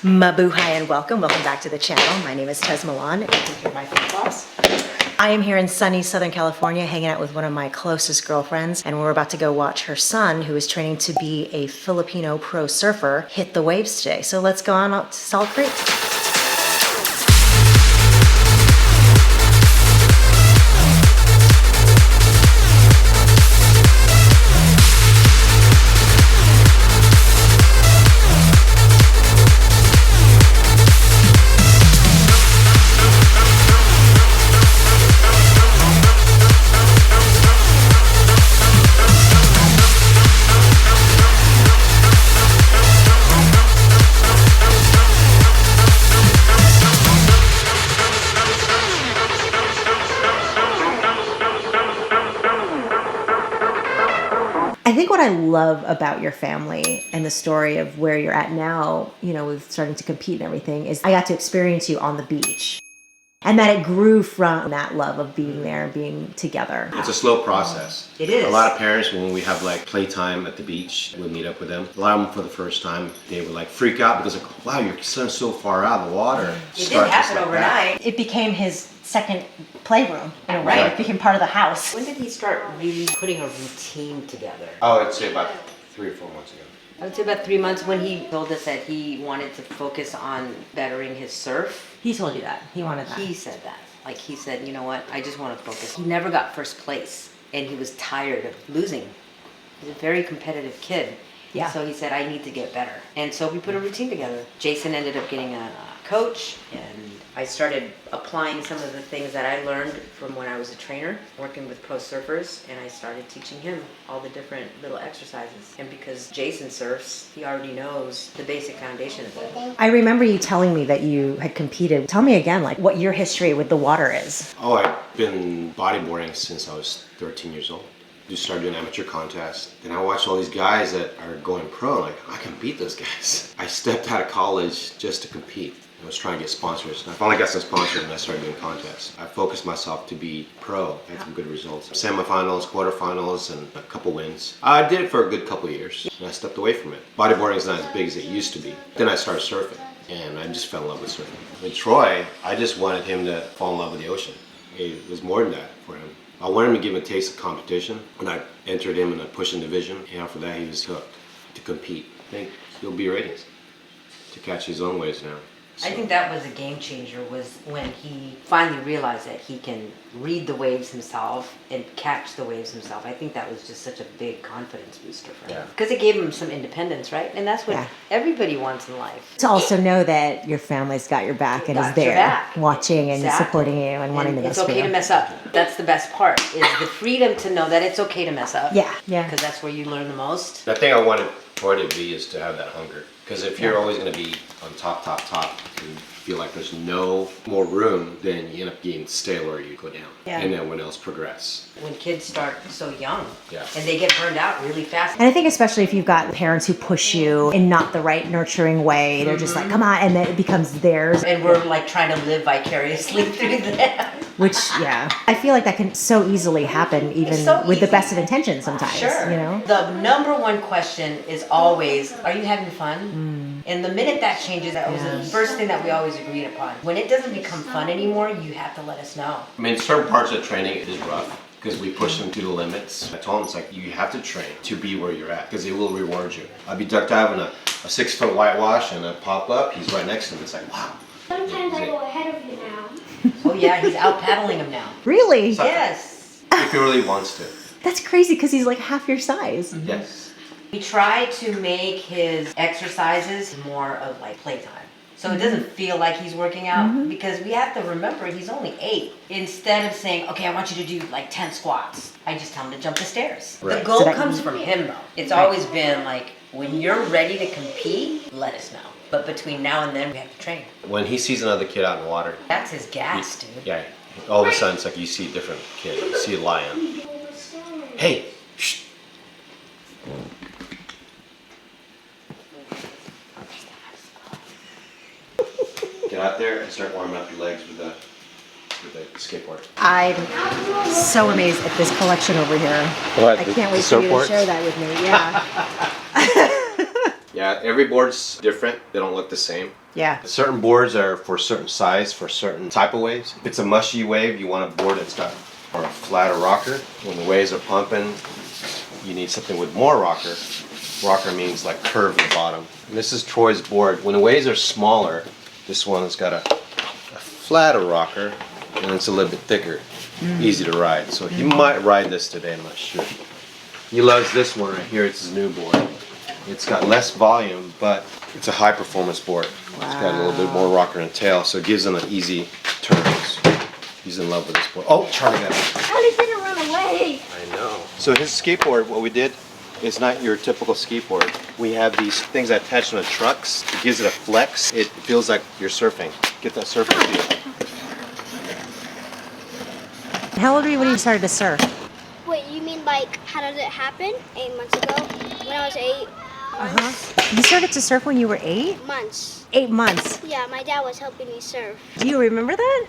Mabuhay and welcome back to the channel. My name is Tez Milan, and you can hear my flip-flops. I am here in sunny Southern California hanging out with one of my closest girlfriends, and we're about to go watch her son, who is training to be a Filipino Pro Surfer, hit the waves today. So let's go on out to Salt Creek. I think what I love about your family and the story of where you're at now, you know, with starting to compete and everything, is I got to experience you on the beach. And that it grew from that love of being there and being together. It's a slow process. It is. A lot of parents, when we have like playtime at the beach, we'll meet up with them. A lot of them for the first time, they would like freak out because like, wow, your son's so far out of the water. It didn't happen overnight. It became his second playroom in a way. Exactly. It became part of the house. When did he start really putting a routine together? Oh, I'd say about 3 or 4 months ago. I would say about 3 months when he told us that he wanted to focus on bettering his surf. He told you that. He wanted that. He said that. Like he said, you know what, I just want to focus. He never got first place and he was tired of losing. He's a very competitive kid. Yeah. So he said, I need to get better. And so we put a routine together. Jason ended up getting a coach, and I started applying some of the things that I learned from when I was a trainer, working with pro surfers, and I started teaching him all the different little exercises. And because Jason surfs, he already knows the basic foundation of it. I remember you telling me that you had competed. Tell me again, like, what your history with the water is. Oh, I've been bodyboarding since I was 13 years old. Just started doing amateur contests. Then I watched all these guys that are going pro, like, I can beat those guys. I stepped out of college just to compete. I was trying to get sponsors. I finally got some sponsors and I started doing contests. I focused myself to be pro. I had some good results. Semifinals, quarterfinals, and a couple wins. I did it for a good couple of years, and I stepped away from it. Bodyboarding is not as big as it used to be. Then I started surfing, and I just fell in love with surfing. With Troy, I just wanted him to fall in love with the ocean. It was more than that for him. I wanted him to give him a taste of competition, and I entered him in a pushing division, and after that he was hooked to compete. I think he'll be ready to catch his own waves now. I think that was a game changer, was when he finally realized that he can read the waves himself and catch the waves himself. I think that was just such a big confidence booster for him. Yeah. Because it gave him some independence, right? And that's what everybody wants in life. To also know that your family's got your back and Got is your there back. watching and Exactly. supporting you and wanting the And best it's for okay you. to mess up. That's the best part, is the freedom to know that it's okay to mess up. Yeah, yeah. Because that's where you learn the most. The thing I wanted Troy to be is to have that hunger. Because if you're always going to be on top, and feel like there's no more room, then you end up getting stale or you go down. Yeah. And then when else progress. When kids start so young, Yeah. and they get burned out really fast. And I think especially if you've got parents who push you in not the right nurturing way, they're just like, come on, and then it becomes theirs. And we're like trying to live vicariously through them. Which, yeah, I feel like that can so easily happen even so with the easy. best of intentions sometimes, Sure. you know? The number one question is always, are you having fun? And the minute that changes, that was the first thing that we always agreed upon. When it doesn't become fun anymore, you have to let us know. I mean, certain parts of training is rough because we push them to the limits. I told him, it's like, you have to train to be where you're at because it will reward you. I'd be duck diving a 6-foot whitewash and I pop up, he's right next to me. It's like, wow. Sometimes I go ahead of you now. Oh yeah, he's out paddling him now. Really? Yes. If he really wants to. That's crazy because he's like half your size. Yes. We try to make his exercises more of like playtime. So it doesn't feel like he's working out, because we have to remember he's only 8. Instead of saying, okay, I want you to do like 10 squats, I just tell him to jump the stairs. Right. The goal So that- comes from him though. It's always been like, when you're ready to compete, let us know. But between now and then, we have to train. When he sees another kid out in the water, That's his gas, dude. yeah, all of a sudden it's like you see a different kid. You see a lion. Hey, shh. Get out there and start warming up your legs with the skateboard. I'm so amazed at this collection over here. What, I the- can't wait the for you to surfboards? share that with me. Yeah. Yeah, every board's different. They don't look the same. Yeah. Certain boards are for certain size, for certain type of waves. If it's a mushy wave, you want a board that's got or a flatter rocker. When the waves are pumping, you need something with more rocker. Rocker means like curve in the bottom. And this is Troy's board. When the waves are smaller, this one has got a flatter rocker, and it's a little bit thicker, easy to ride. So he might ride this today, I'm not sure. He loves this one right here. It's his new board. It's got less volume, but it's a high performance board. It's got a little bit more rocker and tail, so it gives him an easy turns. He's in love with this board. Oh, Charlie got it. Charlie's gonna run away. I know. So his skateboard, what we did, is not your typical skateboard. We have these things that attach on the trucks. It gives it a flex. It feels like you're surfing. Get that surfing feel. How old were you when you started to surf? Wait, you mean like how did it happen? 8 months ago, when I was 8 months. You started to surf when you were 8? Months. 8 months. Yeah, my dad was helping me surf. Do you remember that?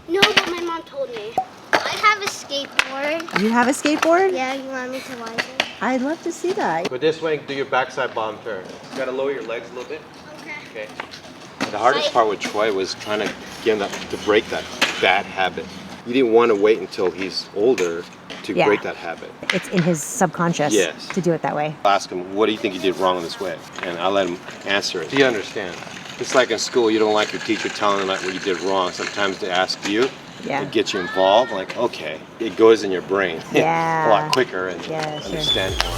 No, but my mom told me. I have a skateboard. You have a skateboard? Yeah, you want me to ride it? I'd love to see that. Go this way and do your backside bottom turn. You gotta lower your legs a little bit. Okay. Okay. The hardest part with Troy was trying to get him to break that bad habit. You didn't want to wait until he's older to Yeah. break that habit. It's in his subconscious Yes. to do it that way. I'll ask him, what do you think you did wrong in this way? And I let him answer it. Do you understand? It's like in school, you don't like your teacher telling you like what you did wrong. Sometimes they ask you Yeah. to get you involved. Like, okay, it goes in your brain Yeah. a lot quicker and Yeah, sure. understand more.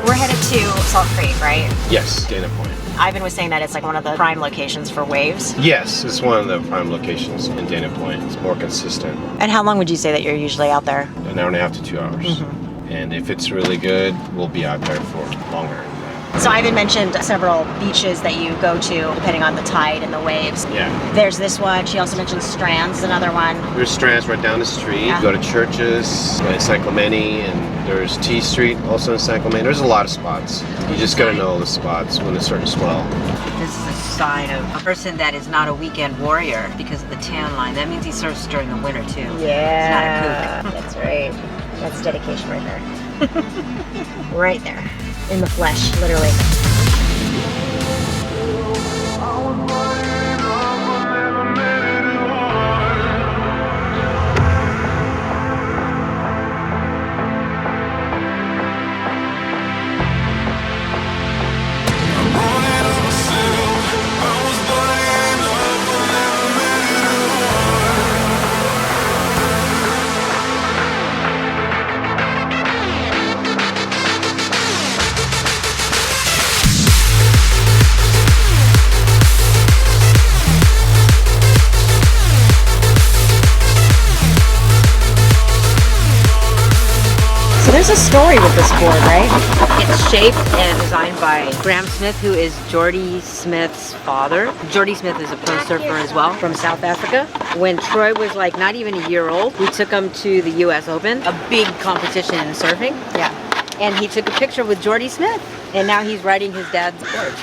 We're headed to Salt Creek, right? Yes, Dana Point. Ivan was saying that it's like one of the prime locations for waves. Yes, it's one of the prime locations in Dana Point. It's more consistent. And how long would you say that you're usually out there? An hour and a half to 2 hours. And if it's really good, we'll be out there for longer than that. So Ivan mentioned several beaches that you go to depending on the tide and the waves. Yeah. There's this one. She also mentioned Strand's another one. There's strands right down the street. Yeah. Go to churches in San Clemente, and there's T Street also in San Clemente. There's a lot of spots. You just gotta know the spots when it's starting to swell. This is a sign of a person that is not a weekend warrior because of the tan line. That means he surfs during the winter too. Yeah, that's right. That's dedication right there. Right there. In the flesh, literally. So there's a story with this board, right? It's shaped and designed by Graham Smith, who is Jordy Smith's father. Jordy Smith is a pro surfer as well from South Africa. When Troy was like not even a year old, we took him to the US Open, a big competition in surfing. Yeah. And he took a picture with Jordy Smith. And now he's riding his dad's board.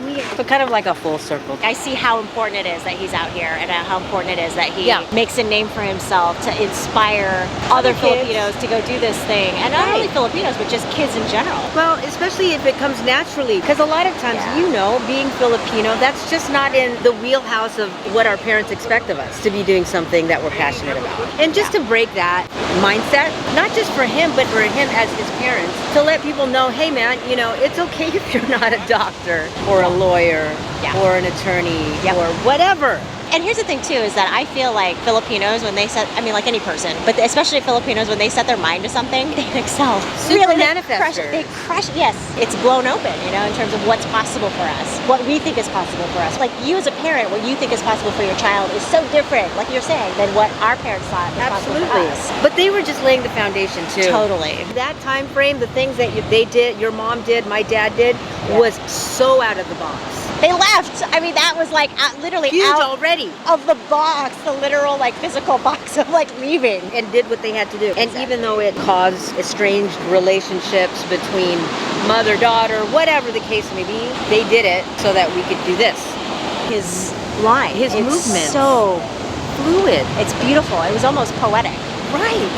Weird. So kind of like a full circle. I see how important it is that he's out here and how important it is that he Yeah. makes a name for himself to inspire other kids. Filipinos to go do this thing. And not only Filipinos, but just kids in general. Well, especially if it comes naturally, because a lot of times, Yeah. you know, being Filipino, that's just not in the wheelhouse of what our parents expect of us, to be doing something that we're passionate about. And just to break that mindset, not just for him, but for him as his parents, to let people know, hey man, you know, it's okay if you're not a doctor or a lawyer Yeah. or an attorney Yep. or whatever. And here's the thing too, is that I feel like Filipinos, when they set, I mean like any person, but especially Filipinos, when they set their mind to something, they excel. Super Really, manifestors. they crush, yes, it's blown open, you know, in terms of what's possible for us, what we think is possible for us. Like you as a parent, what you think is possible for your child is so different, like you're saying, than what our parents thought was possible for Absolutely. us. But they were just laying the foundation too. Totally. That time frame, the things that they did, your mom did, my dad did, Yeah. was so out of the box. They left. I mean, that was like literally Huge out already. of the box, the literal like physical box of like leaving. And did what they had to do. And even though it caused estranged relationships between mother, daughter, whatever the case may be, they did it so that we could do this. His line, His it's movement. so Fluid. it's beautiful. It was almost poetic. Right.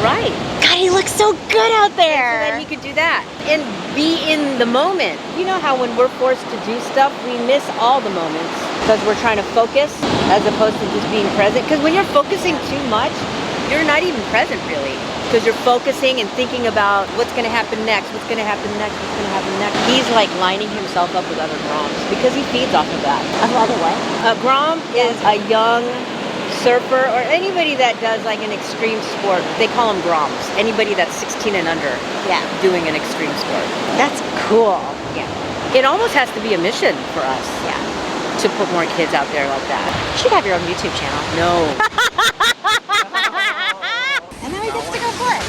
Right. God, he looks so good out So there. that he could do that and be in the moment. You know how when we're forced to do stuff, we miss all the moments because we're trying to focus as opposed to just being present. Because when you're focusing too much, you're not even present really. Because you're focusing and thinking about what's going to happen next, what's going to happen next, what's going to happen next. He's like lining himself up with other groms because he feeds off of that. Another way. A grom is a young surfer or anybody that does like an extreme sport. They call them groms. Anybody that's 16 and under Yeah, doing an extreme sport. that's cool. Yeah. It almost has to be a mission for us Yeah, to put more kids out there like that. you should have your own YouTube channel. No. And now he gets to go play.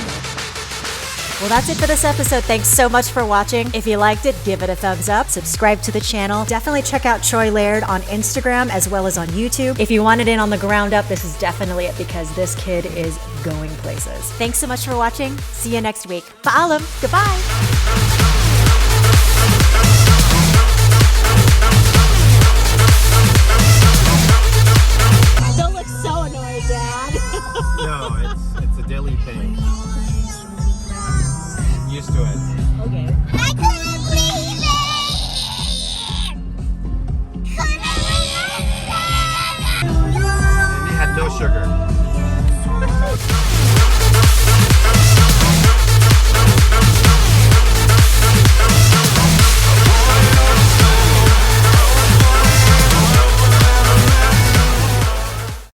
Well, that's it for this episode. Thanks so much for watching. If you liked it, give it a thumbs up. Subscribe to the channel. Definitely check out Troy Laird on Instagram as well as on YouTube. If you want it in on the ground up, this is definitely it because this kid is going places. Thanks so much for watching. See you next week. Paalam. Goodbye. Don't look so annoyed, Dad. No, it's a daily thing. I'm used to it. Okay.